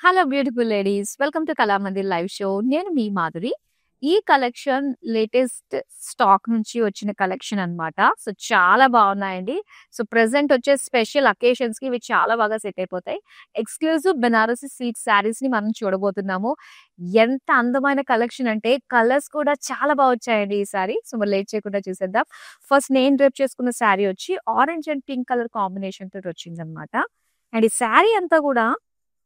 Hello beautiful ladies. Welcome to Kalamandir live show. నేను మీ మాధురి. ఈ collection latest stock నుంచి వచ్చిన కలెక్షన్ అన్నమాట. సో, చాలా బాగున్నాయండి. సో, ప్రెజెంట్ వచ్చే స్పెషల్ అకేషన్స్‌కి ఇవి చాలా బాగా సెట్ అయిపోతాయి. ఎక్స్‌క్లూజివ్ బెనారసి సిల్క్ శారీస్‌ని మనం చూడబోతున్నాము. ఎంత అందమైన కలెక్షన్ అంటే కలర్స్ కూడా చాలా బా వచ్చాయండి ఈసారి. సో, మరి లేట్ చేయకుండా చూసేద్దాం. ఫస్ట్ నేను డ్రేప్ చేసుకున్న శారీ వచ్చి orange and pink colour combination తోటి వచ్చిందన్నమాట. అండ్ ఈ శారీ అంతా కూడా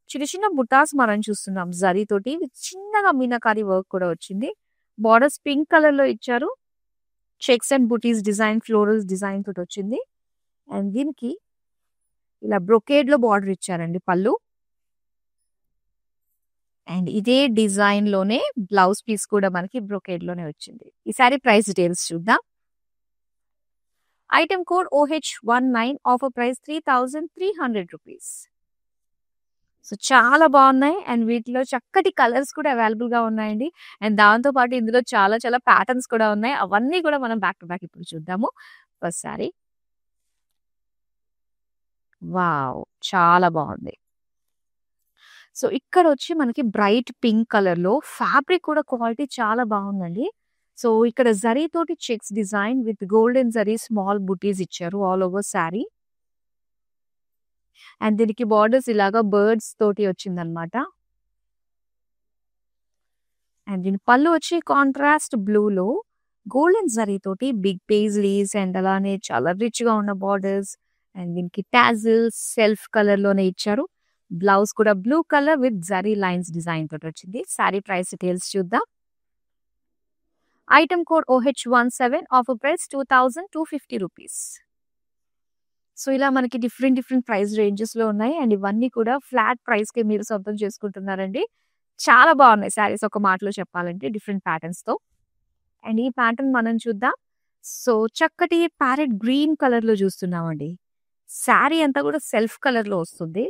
చిన్న చిన్న బుటాస్ మనం చూస్తున్నాం జరీ తోటి. చిన్నగా మీనాకారి వర్క్ కూడా వచ్చింది. బోర్డర్స్ పింక్ కలర్ లో ఇచ్చారు. Checks and buttis design, florals design తోటి వచ్చింది. అండ్ దీనికి ఇలా బ్రొకేడ్ లో బార్డర్ ఇచ్చారండి పళ్ళు. అండ్ ఇదే డిజైన్ లోనే బ్లౌజ్ పీస్ కూడా మనకి బ్రొకేడ్ లోనే వచ్చింది. ఈసారి ప్రైస్ డీటెయిల్స్ చూద్దాం. Item code OH19, offer price 3,300 rupees. So, చాలా బాగున్నాయి. అండ్ వీటిలో చక్కటి కలర్స్ కూడా అవైలబుల్ గా ఉన్నాయండి. అండ్ దాంతో పాటు ఇందులో చాలా చాలా ప్యాటర్న్స్ కూడా ఉన్నాయి. అవన్నీ కూడా మనం బ్యాక్ టు బ్యాక్ ఇప్పుడు చూద్దాము. First sorry. వావ్! చాలా బాగుంది. సో, ఇక్కడ వచ్చి మనకి బ్రైట్ పింక్ కలర్ లో ఫ్యాబ్రిక్ కూడా క్వాలిటీ చాలా బాగుందండి. సో, ఇక్కడ జరీ తోటి checks design with golden zari small బుటీస్ ఇచ్చారు ఆల్ ఓవర్ శారీ. అండ్ దీనికి బార్డర్స్ ఇలాగా బర్డ్స్ తోటి వచ్చిందనమాట. అండ్ దీని పళ్ళు వచ్చి కాంట్రాస్ట్ బ్లూలో గోల్డెన్ జరీ తోటి బిగ్ పేజ్లీస్ అండ్ అలానే చాలా రిచ్ గా ఉన్న బార్డర్స్. అండ్ దీనికి టాజిల్స్ సెల్ఫ్ కలర్ లోనే ఇచ్చారు. బ్లౌజ్ కూడా blue colour with zari lines design తోటి వచ్చింది. సారీ ప్రైస్ డీటెయిల్స్ చూద్దాం. Item code OH17, offer price 2,250 rupees. So, ఇలా మనకి డిఫరెంట్ డిఫరెంట్ ప్రైస్ రేంజెస్ లో ఉన్నాయి. అండ్ ఇవన్నీ కూడా ఫ్లాట్ ప్రైస్ కి మీరు సొంతం చేసుకుంటున్నారండి. చాలా బాగున్నాయి శారీస్ ఒక మాటలో చెప్పాలంటే డిఫరెంట్ ప్యాటర్న్స్ తో. అండ్ ఈ ప్యాటర్న్ మనం చూద్దాం. సో, చక్కటి ప్యారెట్ గ్రీన్ కలర్ లో చూస్తున్నామండి. శారీ అంతా కూడా సెల్ఫ్ కలర్ లో వస్తుంది.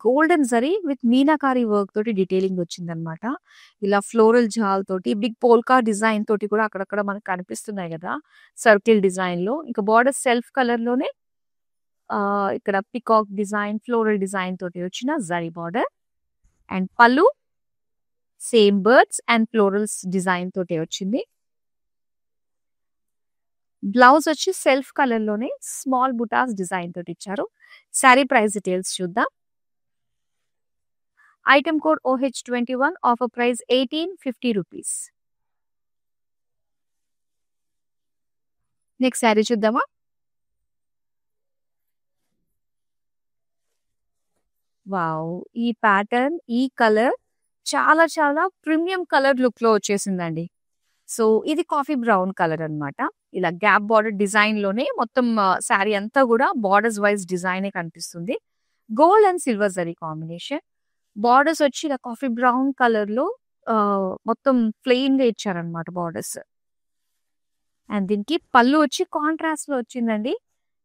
Golden zari with meenakari work తోటి డీటెయిలింగ్ వచ్చిందనమాట. ఇలా ఫ్లోరల్ జాల్ తోటి బిగ్ పోల్కా డిజైన్ తోటి కూడా అక్కడక్కడ మనకు కనిపిస్తున్నాయి కదా సర్కిల్ డిజైన్ లో. ఇంకా బార్డర్ సెల్ఫ్ కలర్ లోనే ఇక్కడ పికాక్ డిజైన్, ఫ్లోరల్ డిజైన్ తోటి వచ్చిన జరీ బార్డర్. అండ్ పళ్ళు same birds and florals design తోటి వచ్చింది. బ్లౌజ్ వచ్చి సెల్ఫ్ కలర్ లోనే స్మాల్ బుటాస్ డిజైన్ తోటి ఇచ్చారు. శారీ ప్రైస్ డీటెయిల్స్ చూద్దాం. Item code OH21, offer price 1,850 rupees. Next sari చూద్దామా. వావ్! ఈ ప్యాటర్న్, ఈ కలర్ చాలా చాలా ప్రీమియం కలర్ లుక్ లో వచ్చేసిందండి. సో, ఇది కాఫీ బ్రౌన్ కలర్ అన్నమాట. ఇలా గ్యాప్ బార్డర్ డిజైన్ లోనే మొత్తం శారీ అంతా కూడా బార్డర్స్ వైజ్ డిజైనే కనిపిస్తుంది. Gold and silver zari combination. Borders వచ్చి ఇలా కాఫీ బ్రౌన్ కలర్ లో మొత్తం ప్లెయిన్ గా ఇచ్చారనమాట బార్డర్స్. అండ్ దీనికి పళ్ళు వచ్చి కాంట్రాస్ట్ లో వచ్చిందండి.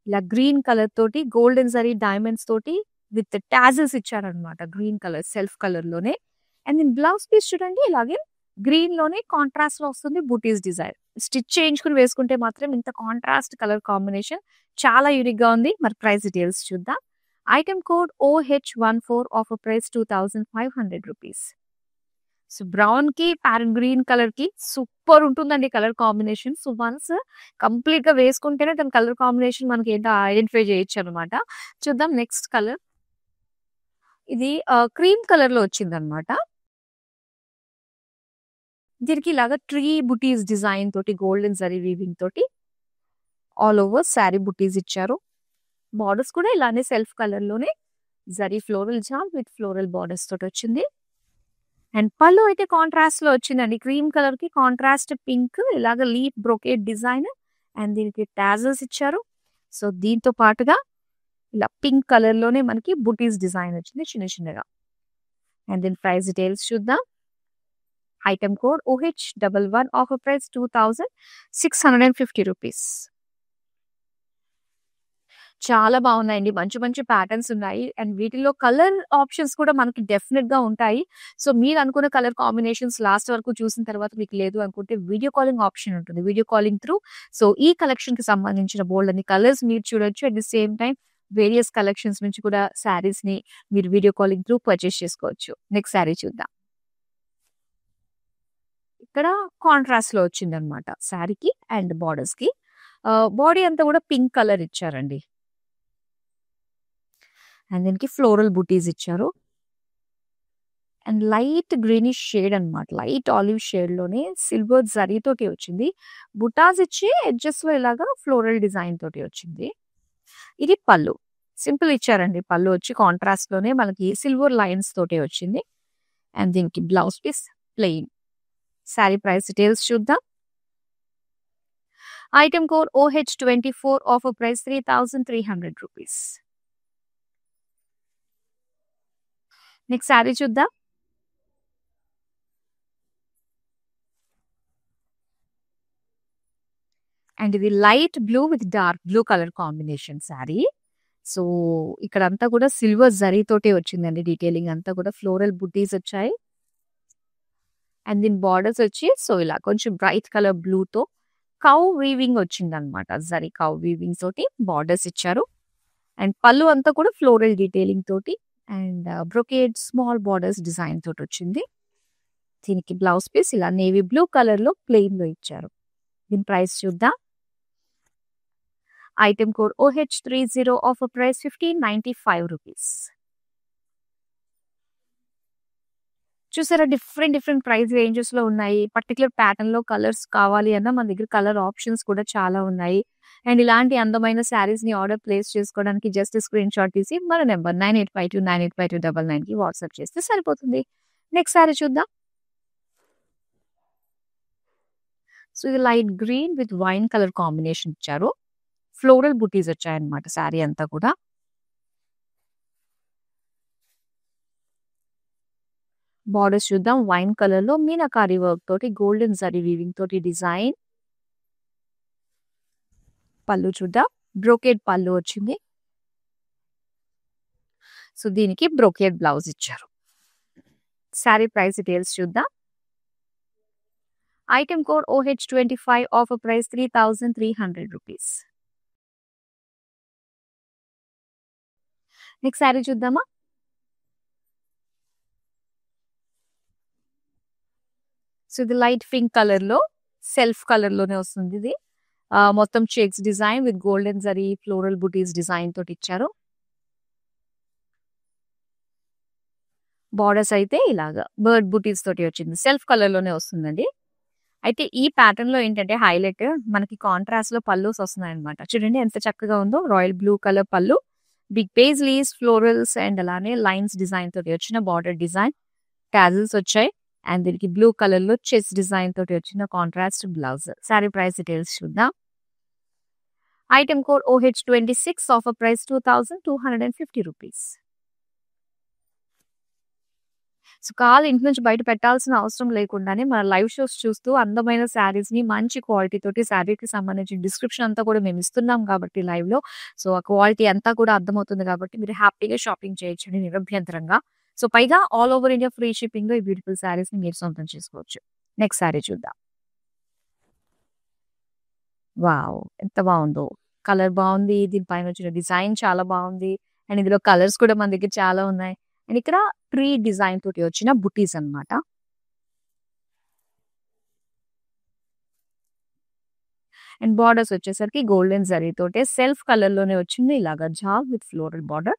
ఇలా గ్రీన్ కలర్ తోటి గోల్డెన్ జరీ డైమండ్స్ తోటి విత్ టాజిల్స్ ఇచ్చారనమాట. గ్రీన్ కలర్ సెల్ఫ్ కలర్ లోనే. అండ్ దీని బ్లౌజ్ పీస్ చూడండి ఇలాగే గ్రీన్ లోనే కాంట్రాస్ట్ లో వస్తుంది బూటీస్ డిజైన్. స్టిచ్ చేయించుకుని వేసుకుంటే మాత్రం ఇంత కాంట్రాస్ట్ కలర్ కాంబినేషన్ చాలా యూనిక్ గా ఉంది. మరి ప్రైస్ డీటెయిల్స్ చూద్దాం. Item code OH14, offer price 2,500 rupees. So, brown కి ప్యారెట్ గ్రీన్ కలర్ కి సూపర్ ఉంటుందండి colour combination. So, once complete గా వేసుకుంటేనే దాని కలర్ కాంబినేషన్ మనకి ఏంటో ఐడెంటిఫై చేయొచ్చు అనమాట. చూద్దాం నెక్స్ట్ కలర్. ఇది క్రీమ్ కలర్ లో వచ్చిందనమాట. దీనికి ఇలాగా ట్రీ బుటీస్ డిజైన్ తోటి గోల్డెన్ జరీ వీవింగ్ తోటి ఆల్ ఓవర్ శారీ బుటీస్ ఇచ్చారు. బార్డర్స్ కూడా ఇలానే సెల్ఫ్ కలర్ లోనే zari floral jaal with floral borders తోటి వచ్చింది. అండ్ పళ్ళు అయితే కాంట్రాస్ట్ లో వచ్చిందండి. క్రీమ్ కలర్ కి కాంట్రాస్ట్ పింక్ ఇలాగ లీఫ్ బ్రొకేట్ డిజైన్. అండ్ దీనికి టాజల్స్ ఇచ్చారు. సో, దీంతో పాటుగా ఇలా పింక్ కలర్ లోనే మనకి బుటీస్ డిజైన్ వచ్చింది చిన్న చిన్నగా. అండ్ దీని ప్రైస్ డీటెయిల్స్ చూద్దాం. Item code OH11, offer price 2,650 rupees. చాలా బాగున్నాయండి. మంచి మంచి ప్యాటర్న్స్ ఉన్నాయి. అండ్ వీటిలో కలర్ ఆప్షన్స్ కూడా మనకి డెఫినెట్ గా ఉంటాయి. సో, మీరు అనుకున్న కలర్ కాంబినేషన్స్ లాస్ట్ వరకు చూసిన తర్వాత మీకు లేదు అనుకుంటే వీడియో కాలింగ్ ఆప్షన్ ఉంటుంది. వీడియో కాలింగ్ త్రూ సో, ఈ కలెక్షన్ కి సంబంధించిన బోల్డ్ అన్ని కలర్స్ మీరు చూడొచ్చు. At the same time various collections నుంచి కూడా శారీస్ ని మీరు వీడియో కాలింగ్ త్రూ పర్చేస్ చేసుకోవచ్చు. నెక్స్ట్ శారీ చూద్దాం. ఇక్కడ కాంట్రాస్ట్ లో వచ్చిందనమాట శారీకి అండ్ బార్డర్స్ కి. బాడీ అంతా కూడా పింక్ కలర్ ఇచ్చారండి. అండ్ దీనికి ఫ్లోరల్ బుటీస్ ఇచ్చారు. అండ్ లైట్ గ్రీనిష్ షేడ్ అన్నమాట. లైట్ ఆలివ్ షేడ్ లోనే సిల్వర్ జరీ తోటి వచ్చింది. బుటాస్ ఇచ్చి ఎడ్జెస్ లో ఇలాగా ఫ్లోరల్ డిజైన్ తోటి వచ్చింది. ఇది పళ్ళు. సింపుల్ ఇచ్చారండి. పళ్ళు వచ్చి కాంట్రాస్ట్ లోనే మనకి సిల్వర్ లైన్స్ తోటి వచ్చింది. అండ్ దీనికి blouse piece plain. Sari price details చూద్దాం. Item code OH24, offer price 3,300 rupees. Next sari చూద్దాం. అండ్ ఇది light blue with dark blue colour combination sari. So ఇక్కడ అంతా కూడా సిల్వర్ జరీ తోటే వచ్చిందండి. డీటెయిలింగ్ అంతా కూడా ఫ్లోరల్ బుటీస్ వచ్చాయి. అండ్ దీని బార్డర్స్ వచ్చి సో ఇలా కొంచెం బ్రైట్ కలర్ బ్లూ తో కౌ వీవింగ్ వచ్చిందనమాట. జరీ కౌ వీవింగ్ తోటి బార్డర్స్ ఇచ్చారు. అండ్ పళ్ళు అంతా కూడా ఫ్లోరల్ డీటెయిలింగ్ తోటి and brocade small borders design తోటి వచ్చింది. దీనికి బ్లౌజ్ పీస్ ఇలా నేవీ బ్లూ కలర్ లో ప్లెయిన్ లో ఇచ్చారు. దీని ప్రైస్ చూద్దాం. Item code OH30, offer price 1,595 rupees. చూసారా డిఫరెంట్ ప్రైస్ రేంజెస్ లో ఉన్నాయి. పర్టికులర్ ప్యాటర్న్ లో కలర్స్ కావాలి అన్న మన దగ్గర కలర్ ఆప్షన్స్ కూడా చాలా ఉన్నాయి. అండ్ ఇలాంటి అందమైన శారీస్ ని ఆర్డర్ ప్లేస్ చేసుకోవడానికి జస్ట్ స్క్రీన్ షాట్ తీసి మన నెంబర్ 9852985299 కి వాట్సాప్ చేస్తే సరిపోతుంది. నెక్స్ట్ శారీ చూద్దాం. సో ఇది light green with wine colour combination ఇచ్చారు. ఫ్లోరల్ బుటీస్ వచ్చాయన్నమాట శారీ అంతా కూడా. బార్డర్స్ చూద్దాం. వైన్ కలర్ లో మీనాకారి వర్క్ తోటి గోల్డెన్ జరీ వీవింగ్ తోటి డిజైన్. పళ్ళు చూద్దాం. బ్రోకేడ్ పళ్ళు వచ్చింది. సో దీనికి బ్రోకేడ్ బ్లౌజ్ ఇచ్చారు. శారీ ప్రైస్ డీటెయిల్స్ చూద్దాం. Item code OH25, offer price 3,300 rupees. Next sari చూద్దామా. సో ఇది లైట్ పింక్ కలర్ లో సెల్ఫ్ కలర్ లోనే వస్తుంది. ఇది మొత్తం checks design with golden zari floral buttis design తోటి ఇచ్చారు. బార్డర్స్ అయితే ఇలాగా బర్డ్ బుటీస్ తోటి వచ్చింది. సెల్ఫ్ కలర్ లోనే వస్తుందండి. అయితే ఈ ప్యాటర్న్ లో ఏంటంటే హైలైట్ మనకి కాంట్రాస్ట్ లో పల్లూస్ వస్తున్నాయి అనమాట. చూడండి ఎంత చక్కగా ఉందో. Royal blue colour pallu, big paisleys, florals and అలానే లైన్స్ డిజైన్ తోటి వచ్చిన బార్డర్ డిజైన్, టాజిల్స్ వచ్చాయి. అండ్ దీనికి బ్లూ కలర్ లో చెస్ డిజైన్ తోటి వచ్చిన contrast blouse. Sari price details చూద్దాం. Item code OH26, offer price 2,250 rupees. So కాల్ ఇంటి నుంచి బయట పెట్టాల్సిన అవసరం లేకుండానే మన లైవ్ షోస్ చూస్తూ అందమైన శారీస్ ని మంచి క్వాలిటీ తోటి శారీకి సంబంధించిన డిస్క్రిప్షన్ అంతా కూడా మేము ఇస్తున్నాం కాబట్టి లైవ్ లో. సో ఆ క్వాలిటీ అంతా కూడా అర్థమవుతుంది కాబట్టి మీరు హ్యాపీగా షాపింగ్ చేయొచ్చండి నిరభ్యంతరంగా. సో పైగా all over India free shipping లో ఈ బ్యూటిఫుల్ శారీస్ ని మీరు సొంతం చేసుకోవచ్చు. నెక్స్ట్ శారీ చూద్దాం. వావ్ ఎంత బాగుందో. కలర్ బాగుంది. దీనిపైన వచ్చిన డిజైన్ చాలా బాగుంది. అండ్ ఇందులో కలర్స్ కూడా మన దగ్గర చాలా ఉన్నాయి. అండ్ ఇక్కడ ట్రీ డిజైన్ తోటి వచ్చిన బుటీస్ అన్నమాట. అండ్ బార్డర్స్ వచ్చేసరికి గోల్డెన్ జరీ తోటే సెల్ఫ్ కలర్ లోనే వచ్చింది. ఇలాగా జాగ్ with floral border.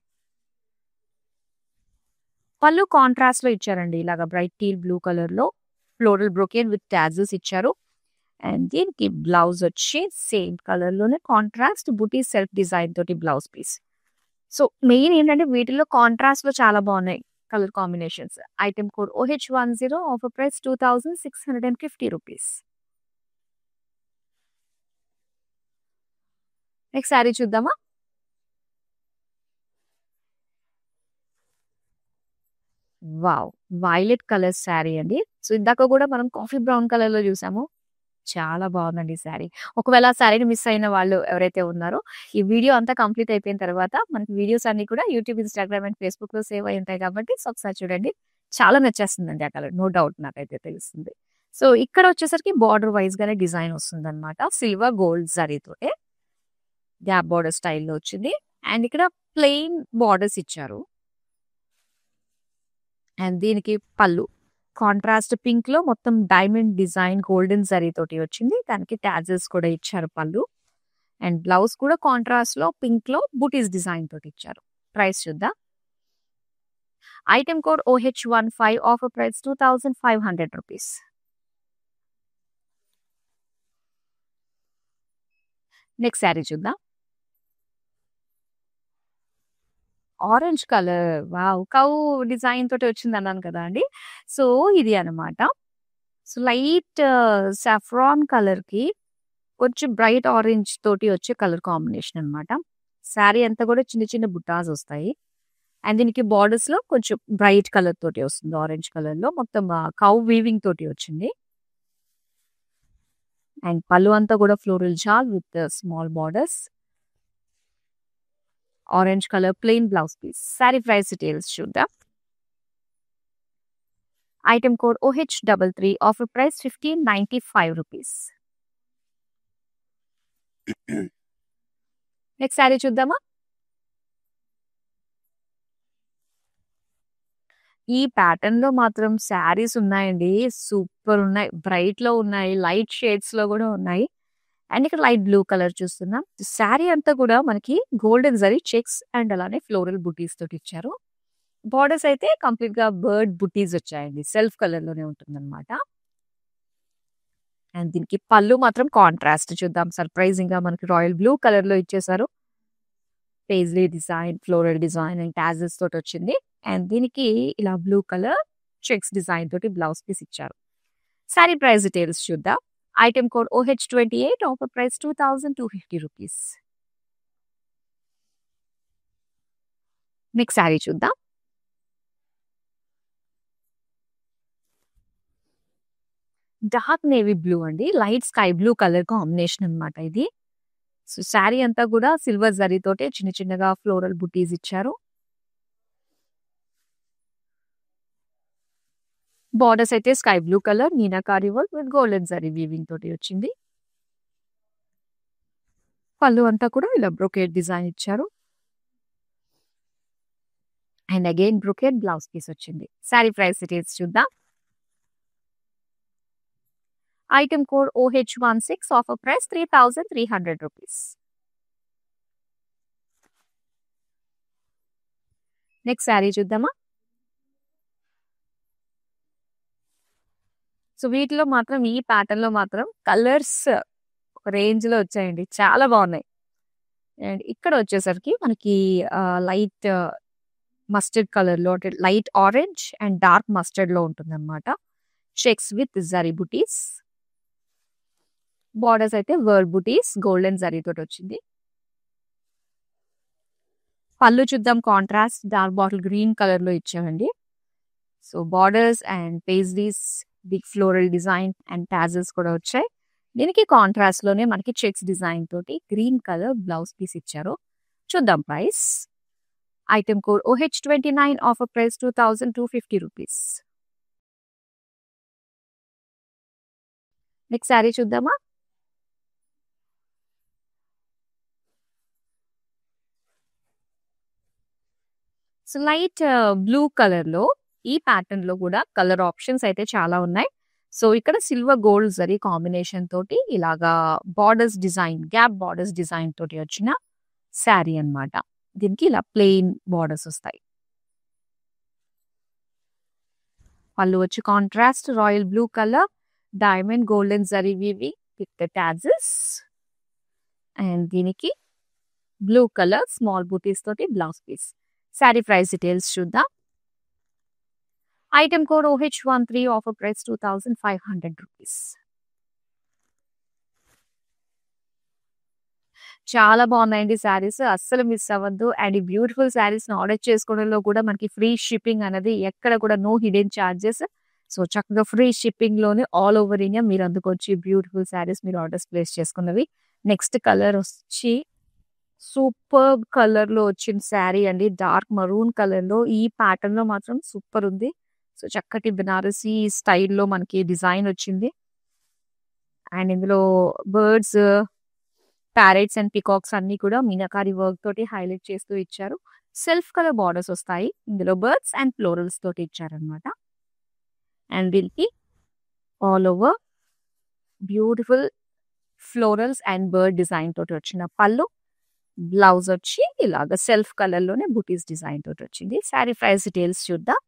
Pallu contrast లో ఇచ్చారండి. ఇలాగా బ్రైట్ టీల్ బ్లూ కలర్ లో ఫ్లోరల్ బ్రోకేడ్ విత్ టాజిల్స్ ఇచ్చారు. అండ్ దీనికి బ్లౌజ్ వచ్చి సేమ్ కలర్ లోనే కాంట్రాస్ట్ బుటీ సెల్ఫ్ డిజైన్ తోటి బ్లౌజ్ పీస్. సో మెయిన్ ఏంటంటే వీటిలో కాంట్రాస్ట్ లో చాలా బాగున్నాయి colour combinations. Item code OH10, offer price 2,650 rupees. Next sari చూద్దామా. వావ్ వైలెట్ కలర్ శారీ అండి. సో ఇందాక కూడా మనం కాఫీ బ్రౌన్ కలర్ లో చూసాము. చాలా బాగుందండి ఈ శారీ. ఒకవేళ ఆ శారీని మిస్ అయిన వాళ్ళు ఎవరైతే ఉన్నారో ఈ వీడియో అంతా కంప్లీట్ అయిపోయిన తర్వాత మనకి వీడియోస్ అన్ని కూడా యూట్యూబ్, ఇన్స్టాగ్రామ్ అండ్ ఫేస్బుక్ లో సేవ్ అయి ఉంటాయి కాబట్టి సో ఒకసారి చూడండి. చాలా నచ్చేస్తుందండి ఆ కలర్. నో డౌట్ నాకైతే తెలుస్తుంది. సో ఇక్కడ వచ్చేసరికి బార్డర్ వైజ్ గానే డిజైన్ వస్తుంది అనమాట. సిల్వర్ గోల్డ్ జరీతోటే గ్యాప్ బార్డర్ స్టైల్లో వచ్చింది. అండ్ ఇక్కడ ప్లెయిన్ బార్డర్స్ ఇచ్చారు. అండ్ దీనికి పళ్ళు కాంట్రాస్ట్ పింక్ లో మొత్తం డైమండ్ డిజైన్ గోల్డెన్ జరీ తోటి వచ్చింది. దానికి టాజెస్ కూడా ఇచ్చారు పళ్ళు. అండ్ బ్లౌజ్ కూడా కాంట్రాస్ట్ లో పింక్ లో బూటీస్ డిజైన్ తోటి ఇచ్చారు. ప్రైస్ చూద్దాం. Item code OH15, offer price 2500 rupees. Next sari చూద్దాం. Orange colour, wow! Cow design తోటి వచ్చింది అన్నాను కదా అండి. సో ఇది అన్నమాట. సో లైట్ సాఫ్రాన్ కలర్ కి కొంచెం బ్రైట్ ఆరెంజ్ తోటి వచ్చే కలర్ కాంబినేషన్ అన్నమాట. శారీ అంతా కూడా చిన్న చిన్న బుట్టాస్ వస్తాయి. అండ్ దీనికి బార్డర్స్ లో కొంచెం బ్రైట్ కలర్ తోటి వస్తుంది. ఆరెంజ్ కలర్ లో మొత్తం కౌ వీవింగ్ తోటి వచ్చింది. అండ్ పళ్ళు అంతా కూడా floral jaal with small borders. Orange colour plain blouse piece. Sari price details చూద్దాం. Item code OH33, offer price 1595 rupees. Next sari చూద్దామా. ఈ ప్యాటర్న్ లో మాత్రం శారీస్ ఉన్నాయండి, సూపర్ ఉన్నాయి. బ్రైట్ లో ఉన్నాయి, లైట్ షేడ్స్ లో కూడా ఉన్నాయి. అండ్ ఇక్కడ లైట్ బ్లూ కలర్ చూస్తున్నాం. శారీ అంతా కూడా మనకి గోల్డెన్ జరీ చెక్స్ అండ్ అలానే ఫ్లోరల్ బుటీస్ తోటి ఇచ్చారు. బార్డర్స్ అయితే కంప్లీట్ గా బర్డ్ బుటీస్ వచ్చాయండి. సెల్ఫ్ కలర్ లోనే ఉంటుందన్నమాట. అండ్ దీనికి పళ్ళు మాత్రం కాంట్రాస్ట్ చూద్దాం. సర్ప్రైజింగ్ గా మనకి రాయల్ బ్లూ కలర్ లో ఇచ్చేసారు. Paisley design, floral design and tassels తోటి వచ్చింది. అండ్ దీనికి ఇలా బ్లూ కలర్ చెక్స్ డిజైన్ తోటి బ్లౌజ్ పీస్ ఇచ్చారు. శారీ ప్రైస్ డీటెయిల్స్ చూద్దాం. Item code OH28, offer price 2250 rupees. Next sari చూద్దాం. డార్క్ నేవీ బ్లూ అండి, light sky blue colour combination అన్నమాట ఇది. సో శారీ అంతా కూడా సిల్వర్ జరీ తోటి చిన్న చిన్నగా ఫ్లోరల్ బుటీస్ ఇచ్చారు. బార్డర్స్ అయితే sky blue colour meenakari work with golden zari weaving తోటి వచ్చింది. పళ్ళు అంతా కూడా ఇలా బ్రొకేట్ డిజైన్ ఇచ్చారు. And again brocade blouse piece వచ్చింది. శారీ ప్రైస్ డీటెయిల్స్ చూద్దాం. Item code OH16, offer price 3300 rupees. Next sari చూద్దామా. సో వీటిలో మాత్రం ఈ ప్యాటర్న్ లో మాత్రం కలర్స్ ఒక రేంజ్ లో వచ్చాయండి, చాలా బాగున్నాయి. అండ్ ఇక్కడ వచ్చేసరికి మనకి లైట్ మస్టర్డ్ కలర్ లో, అంటే light orange and dark mustard లో ఉంటుంది అనమాట. Checks with zari buttis. Borders అయితే వర్డ్ బుటీస్ గోల్డెన్ జరీ తోటి వచ్చింది. పళ్ళు చూద్దాం. Contrast dark bottle green colour లో ఇచ్చామండి. So borders and paisleys, big floral design and tassels కూడా వచ్చాయి. దీనికి కాంట్రాస్ట్ లోనే మనకి చెక్స్ డిజైన్ తోటి గ్రీన్ కలర్ బ్లౌజ్ పీస్ ఇచ్చారు. చూద్దాం price. Item code OH29, offer price 2250 rupees. Next sari చూద్దామా. సో లైట్ బ్లూ కలర్ లో ఈ ప్యాటర్న్ లో కూడా కలర్ ఆప్షన్స్ అయితే చాలా ఉన్నాయి. సో ఇక్కడ సిల్వర్ గోల్డ్ జరీ కాంబినేషన్ తోటి ఇలాగా borders design, gap borders design తోటి వచ్చిన శారీ అన్నమాట. దీనికి ఇలా ప్లెయిన్ బార్డర్స్ వస్తాయి. పళ్ళు వచ్చి contrast royal blue colour diamond golden zari weave with tassels. And దీనికి బ్లూ కలర్ స్మాల్ బూటీస్ తోటి blouse piece. Sari price details చూద్దాం. Item code OH13, offer price 2500 rupees. చాలా బాగున్నాయండి శారీస్, అస్సలు మిస్ అవ్వద్దు. అండ్ ఈ బ్యూటిఫుల్ శారీస్ ని ఆర్డర్ చేసుకోవడంలో కూడా మనకి ఫ్రీ షిప్పింగ్ అనేది ఎక్కడ కూడా నో హిడెన్ చార్జెస్. సో చక్కగా ఫ్రీ షిప్పింగ్ లోనే ఆల్ ఓవర్ ఇండియా మీరు అందుకొచ్చి బ్యూటిఫుల్ శారీస్ మీరు ఆర్డర్స్ ప్లేస్ చేసుకున్నవి. నెక్స్ట్ కలర్ వచ్చి సూపర్ కలర్ లో వచ్చిన శారీ అండి, డార్క్ మరూన్ కలర్ లో. ఈ ప్యాటర్న్ లో మాత్రం సూపర్ ఉంది. సో చక్కటి బనారసి స్టైల్లో మనకి డిజైన్ వచ్చింది. అండ్ ఇందులో బర్డ్స్ ప్యారెట్స్ అండ్ పికాక్స్ అన్ని కూడా మీనాకారి వర్క్ తోటి హైలైట్ చేస్తూ ఇచ్చారు. సెల్ఫ్ కలర్ బార్డర్స్ వస్తాయి. ఇందులో బర్డ్స్ అండ్ ఫ్లోరల్స్ తోటి ఇచ్చారనమాట. అండ్ దీనికి all over beautiful florals and bird design తోటి వచ్చిన పళ్ళు. బ్లౌజ్ వచ్చి ఇలాగ సెల్ఫ్ కలర్ లోనే బుటీస్ డిజైన్ తోటి వచ్చింది. శారీ ప్రైస్ డీటెయిల్స్ చూద్దాం.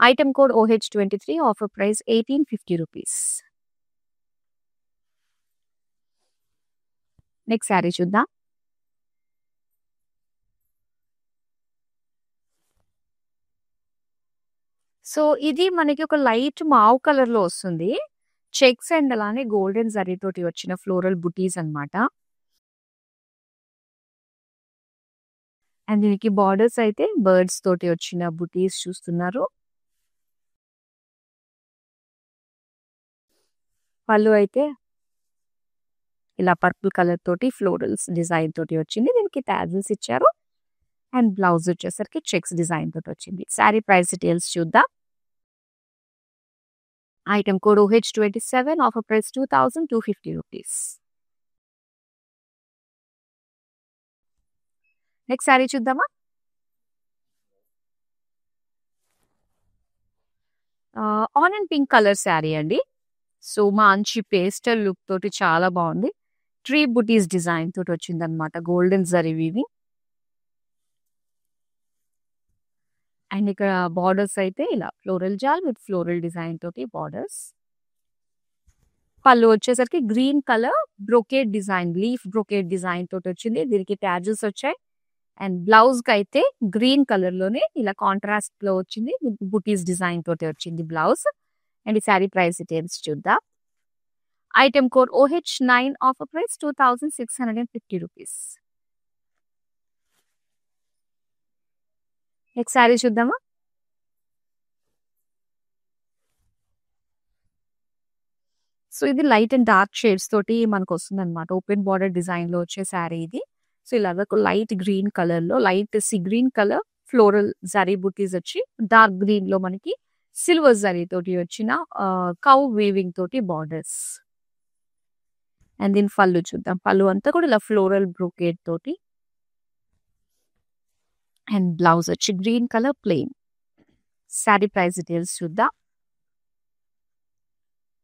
Item code OH23, offer price 1850 rupees. Next sari చూద్దాం. సో ఇది మనకి ఒక లైట్ మావ్ కలర్ లో వస్తుంది. చెక్స్ అండ్ అలానే గోల్డెన్ జరీ తోటి వచ్చిన ఫ్లోరల్ బుటీస్ అన్నమాట. అండ్ దీనికి బార్డర్స్ అయితే బర్డ్స్ తోటి వచ్చిన బుటీస్ చూస్తున్నారు. పళ్ళు అయితే ఇలా పర్పుల్ కలర్ తోటి ఫ్లోరల్స్ డిజైన్ తోటి వచ్చింది. దీనికి టాజిల్స్ ఇచ్చారు. అండ్ బ్లౌజ్ వచ్చేసరికి చెక్స్ డిజైన్ తోటి వచ్చింది. శారీ ప్రైస్ డీటెయిల్స్ చూద్దాం. Item code OH27, offer price 2250 rupees. Next sari చూద్దామా. ఆనియన్ పింక్ కలర్ శారీ అండి. సో మంచి పేస్టల్ లుక్ తోటి చాలా బాగుంది. ట్రీ బుటీస్ డిజైన్ తోటి వచ్చింది అనమాట. Golden zari weaving. అండ్ ఇక్కడ బార్డర్స్ అయితే ఇలా floral jaal with floral design తోటి బార్డర్స్. పళ్ళు వచ్చేసరికి green colour brocade design, leaf brocade design తోటి వచ్చింది. దీనికి ట్యాజెస్ వచ్చాయి. అండ్ బ్లౌజ్ కి అయితే గ్రీన్ కలర్ లోనే ఇలా కాంట్రాస్ట్ లో వచ్చింది. బుటీస్ డిజైన్ తోటి వచ్చింది బ్లౌజ్. అండ్ ఈ శారీ ప్రైస్ డీటెయిల్స్ చూద్దాం. Item code OH9, offer price 2650 rupees. Next sari చూద్దామా. సో ఇది లైట్ అండ్ డార్క్ షేడ్స్ తోటి మనకు వస్తుంది అనమాట. ఓపెన్ బార్డర్ డిజైన్ లో వచ్చే శారీ ఇది. సో ఇలాగ లైట్ గ్రీన్ కలర్ లో, light sea green colour floral zari బుటీస్ వచ్చి, డార్క్ గ్రీన్ లో మనకి సిల్వర్ జరీ తోటి వచ్చిన కౌ వీవింగ్ తోటి బార్డర్స్. అండ్ దీని పళ్ళు చూద్దాం. పళ్ళు అంతా కూడా ఇలా ఫ్లోరల్ బ్రోకేడ్ తోటి. అండ్ బ్లౌజ్ వచ్చి green colour plain. Sari price details చూద్దాం.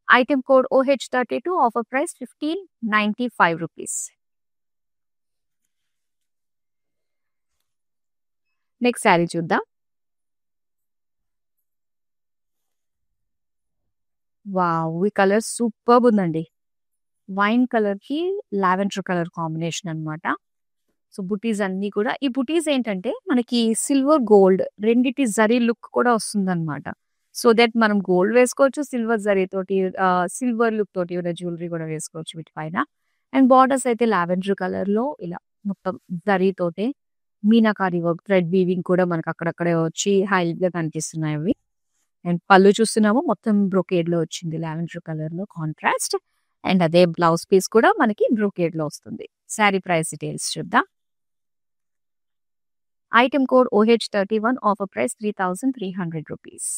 Item code OH32, offer price 1595 rupees. Next sari చూద్దాం. వావ్, ఈ కలర్ సూపర్ ఉందండి. వైన్ కలర్ కి లావెండర్ కలర్ కాంబినేషన్ అన్నమాట. సో బుటీస్ అన్ని కూడా, ఈ బుటీస్ ఏంటంటే మనకి సిల్వర్ గోల్డ్ రెండిటి జరీ లుక్ కూడా వస్తుందన్నమాట. సో దట్ మనం గోల్డ్ వేసుకోవచ్చు, సిల్వర్ జరీ తోటి సిల్వర్ లుక్ తోటి ఉన్న జ్యువెలరీ కూడా వేసుకోవచ్చు వీటి పైన. అండ్ బార్డర్స్ అయితే లావెండర్ కలర్ లో ఇలా మొత్తం జరీ తోటే మీనాకారి వర్క్, థ్రెడ్ వీవింగ్ కూడా మనకు అక్కడక్కడే వచ్చి హైలైట్ గా కనిపిస్తున్నాయి అవి. అండ్ పళ్ళు చూస్తున్నాము మొత్తం బ్రొకేడ్ లో వచ్చింది, లావెండర్ కలర్ లో కాంట్రాస్ట్. అండ్ అదే బ్లౌజ్ పీస్ కూడా మనకి బ్రొకేడ్ లో వస్తుంది. శారీ ప్రైస్ డీటెయిల్స్ చూద్దాం. Item code OH31, offer price 3300 rupees.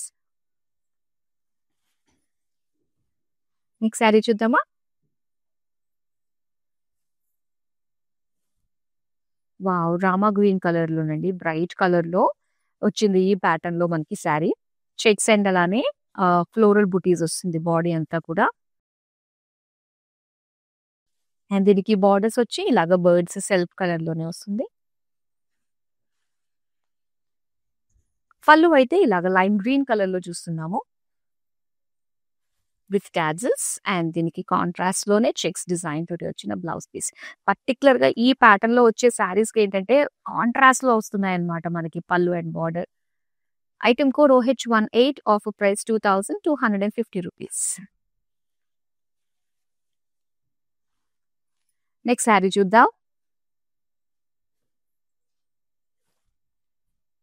Next sari చూద్దామా. వావ్, రామా గ్రీన్ కలర్ లోనండి, బ్రైట్ కలర్ లో వచ్చింది ఈ ప్యాటర్న్ లో మనకి శారీ. చెక్స్ అండ్ అలానే ఫ్లోరల్ బుటీస్ వస్తుంది బాడీ అంతా కూడా. అండ్ దీనికి బార్డర్స్ వచ్చి ఇలాగ బర్డ్స్ సెల్ఫ్ కలర్ లోనే వస్తుంది. పళ్ళు అయితే ఇలాగ లైమ్ గ్రీన్ కలర్ లో చూస్తున్నాము విత్ టాజిల్స్. అండ్ దీనికి కాంట్రాస్ట్ లోనే చెక్స్ డిజైన్ తోటి వచ్చిన బ్లౌజ్ పీస్. పర్టికులర్ గా ఈ ప్యాటర్న్ లో వచ్చే శారీస్ కి ఏంటంటే కాంట్రాస్ట్ లో వస్తున్నాయి అన్నమాట మనకి పళ్ళు and border. Item code OH18, offer price 2250 rupees. Next sari చూద్దాం.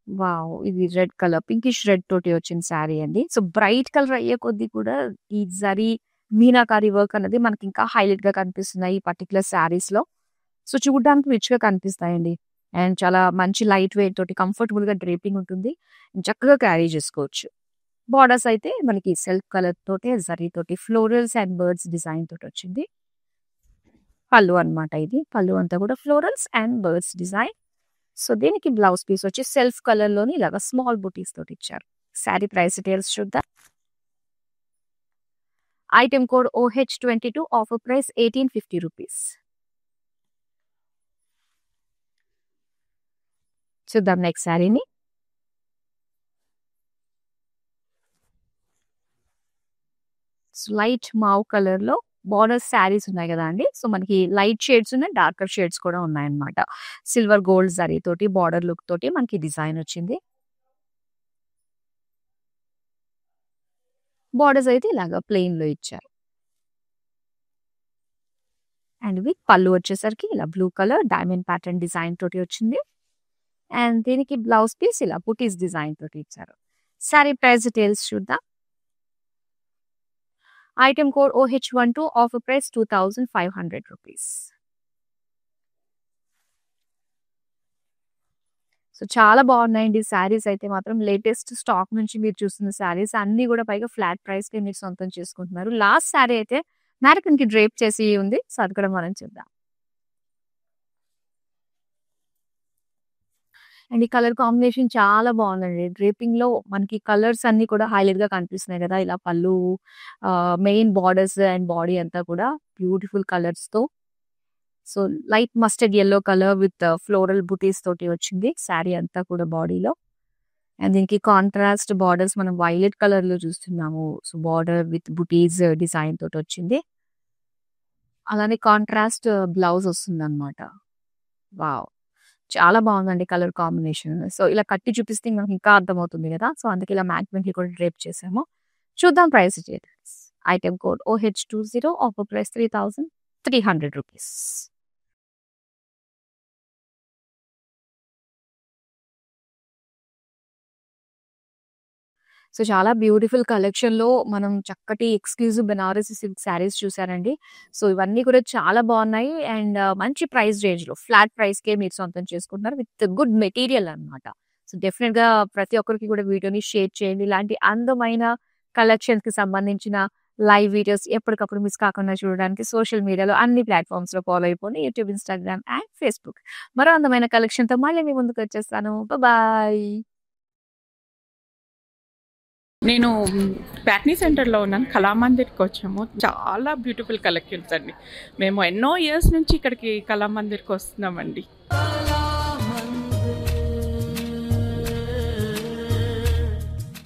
వావ్, ఇది రెడ్ కలర్, పింకిష్ రెడ్ తోటి వచ్చిన శారీ అండి. సో బ్రైట్ కలర్ అయ్యే కొద్దీ కూడా ఈ జరీ మీనాకారి వర్క్ అనేది మనకి ఇంకా హైలైట్ గా కనిపిస్తున్నాయి ఈ పర్టికులర్ శారీస్ లో. సో చూడడానికి రిచ్ గా కనిపిస్తాయండి. అండ్ చాలా మంచి లైట్ వెయిట్ తోటి కంఫర్టబుల్ గా డ్రేపింగ్ ఉంటుంది. చక్కగా క్యారీ చేసుకోవచ్చు. బార్డర్స్ అయితే మనకి సెల్ఫ్ కలర్ తోటి జరీ తోటి ఫ్లోరల్స్ అండ్ బర్డ్స్ డిజైన్ తోటి వచ్చింది. పళ్ళు అన్నమాట ఇది. పళ్ళు అంతా కూడా florals and birds design. So దీనికి బ్లౌజ్ పీస్ వచ్చి సెల్ఫ్ కలర్ లోని ఇలాగా స్మాల్ బుటీస్ తోటి ఇచ్చారు. శారీ ప్రైస్ డీటెయిల్స్ చూద్దాం. Item code OH22, offer price 1850 rupees. చూద్దాం నెక్స్ట్ శారీని. లైట్ మావ్ కలర్ లో బార్డర్ శారీస్ ఉన్నాయి కదా అండి. సో మనకి లైట్ షేడ్స్ ఉన్నాయి, డార్కర్ షేడ్స్ కూడా ఉన్నాయన్నమాట. సిల్వర్ గోల్డ్ జరీ తోటి బార్డర్ లుక్ తోటి మనకి డిజైన్ వచ్చింది. బార్డర్స్ అయితే ఇలాగా ప్లెయిన్ లో ఇచ్చారు. అండ్ విత్ పళ్ళు వచ్చేసరికి ఇలా blue colour diamond pattern design తోటి వచ్చింది. అండ్ దీనికి బ్లౌజ్ పీస్ ఇలా బుటీస్ డిజైన్ తోటి ఇచ్చారు. శారీ ప్రైస్ డీటెయిల్స్ చూద్దాం. Item code OH12, offer price 2500 rupees. So చాలా బాగున్నాయండి శారీస్ అయితే మాత్రం. లేటెస్ట్ స్టాక్ నుంచి మీరు చూస్తున్న శారీస్ అన్ని కూడా పైగా ఫ్లాట్ ప్రైస్ కి మీరు సొంతం చేసుకుంటున్నారు. లాస్ట్ శారీ అయితే మ్యారకన్ కి డ్రేప్ చేసి ఉంది. సో అది కూడా మనం చూద్దాం. అండ్ ఈ కలర్ కాంబినేషన్ చాలా బాగుందండి. డ్రేపింగ్ లో మనకి కలర్స్ అన్ని కూడా హైలైట్ గా కనిపిస్తున్నాయి కదా. ఇలా పళ్ళు, మెయిన్ బార్డర్స్ అండ్ బాడీ అంతా కూడా బ్యూటిఫుల్ కలర్స్ తో. So light mustard yellow colour with floral బుటీస్ తోటి వచ్చింది శారీ అంతా కూడా బాడీలో. అండ్ దీనికి కాంట్రాస్ట్ బార్డర్స్ మనం వైలెట్ కలర్ లో చూస్తున్నాము. So border with buttis design తోటి వచ్చింది. అలానే కాంట్రాస్ట్ బ్లౌజ్ వస్తుంది అనమాట. వావ్, చాలా బాగుందండి కలర్ కాంబినేషన్. సో ఇలా కట్టి చూపిస్తే మనకి ఇంకా అర్థమవుతుంది కదా. సో అందుకే ఇలా మ్యాగ్నెట్ కి కూడా డ్రేప్ చేసాము. చూద్దాం price details. Item code OH20, offer price 3300 rupees. So చాలా బ్యూటిఫుల్ కలెక్షన్ లో మనం చక్కటి ఎక్స్క్లూజివ్ బెనారసి సిల్క్ శారీస్ చూసారండి. సో ఇవన్నీ కూడా చాలా బాగున్నాయి. అండ్ మంచి ప్రైస్ రేంజ్ లో ఫ్లాట్ ప్రైస్ కే మీరు సొంతం చేసుకుంటున్నారు విత్ గుడ్ మెటీరియల్ అన్నమాట. సో డెఫినెట్ గా ప్రతి ఒక్కరికి కూడా వీడియోని షేర్ చేయండి. ఇలాంటి అందమైన కలెక్షన్స్ కి సంబంధించిన లైవ్ వీడియోస్ ఎప్పటికప్పుడు మిస్ కాకుండా చూడడానికి సోషల్ మీడియాలో అన్ని ప్లాట్ఫామ్స్ లో ఫాలో అయిపోండి. YouTube, Instagram and Facebook. మరో అందమైన కలెక్షన్ తో మళ్ళీ మీ ముందుకు వచ్చేస్తాను. బాయ్. నేను ప్యాట్నీ సెంటర్లో ఉన్నాను. కళామందిర్కి వచ్చాము. చాలా బ్యూటిఫుల్ కలెక్షన్స్ అండి. మేము ఎన్నో ఇయర్స్ నుంచి ఇక్కడికి కళామందిర్కి వస్తున్నామండి.